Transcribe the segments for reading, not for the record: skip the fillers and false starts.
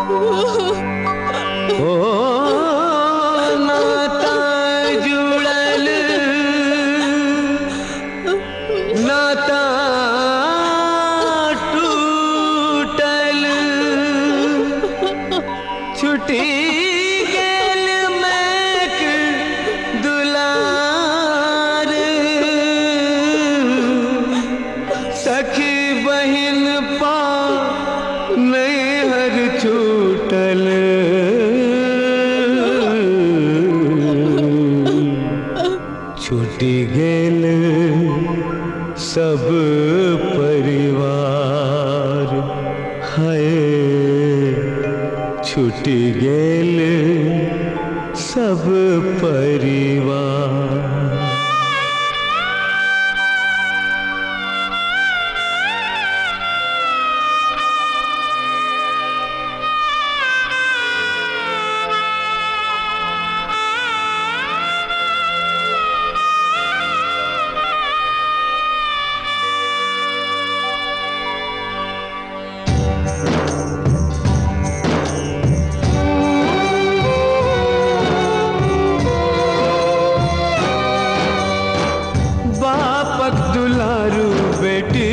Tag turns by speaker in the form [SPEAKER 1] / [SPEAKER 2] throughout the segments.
[SPEAKER 1] ओ नाता जुड़ल नाता टूटल छुटी गेल मैक दुलार सखी बहिन पा नैहर छूटल छूटी गेल सब परिवार है छूटी गेल सब परिवार। दुलारू बेटी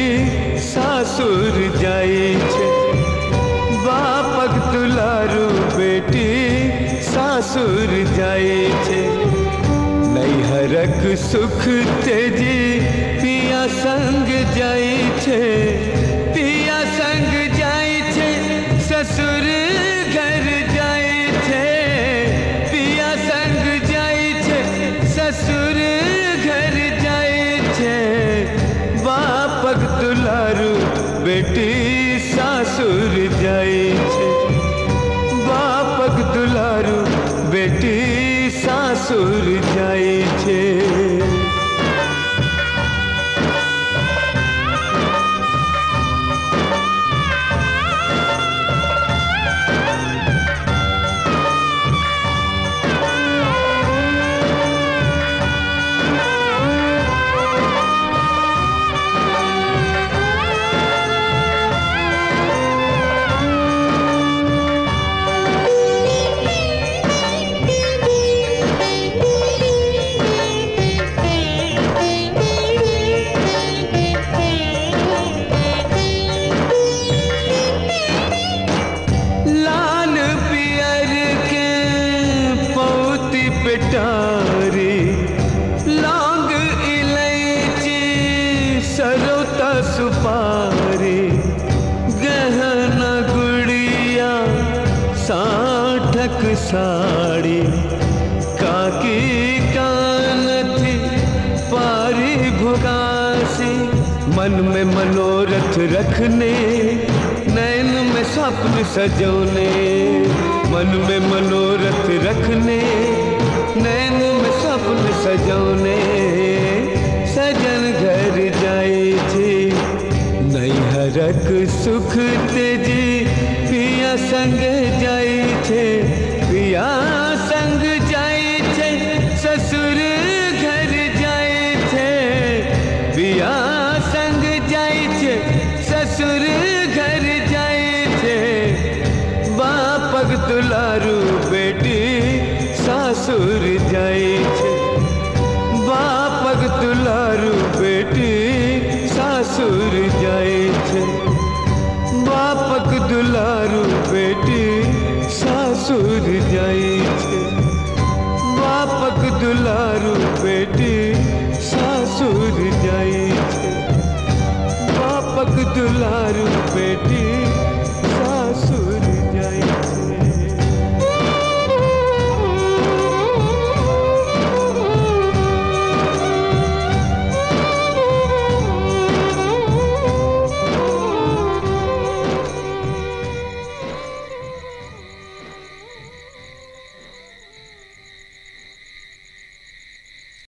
[SPEAKER 1] सासुर जाई छे बापक दुलारू बेटी सासुर जाई छे नैहरक सुख तेजी पिया संग जाई छे पिया संग जाई छे ससुर घर जाई छे पिया संग जाई छे ससुर घर जाई छे बापक दुलारू बेटी सासुर जाई छे बापक दुलारू बेटी सासुर जाई छे। पिटारी लौंग इलायची सरोता सुपारी गहना गुड़िया साठक साड़ी काकी कानथी पारी भुगासी मन में मनोरथ रखने नैन में स्वप्न सजोने मन में मनोरथ रखने नैन में स्वप्न सजोने सजन घर जाई थी नैहरक सुख तेजी पिया संग जाई थे पिया संग जाई थे ससुर घर जाई थे पिया संग जाई थे ससुर घर जाई थे बापक दुलारू बेटी सासुर जाई छे बापक दुलारू बेटी सासुर जाई छे बापक दुलारू बेटी सासुर जाई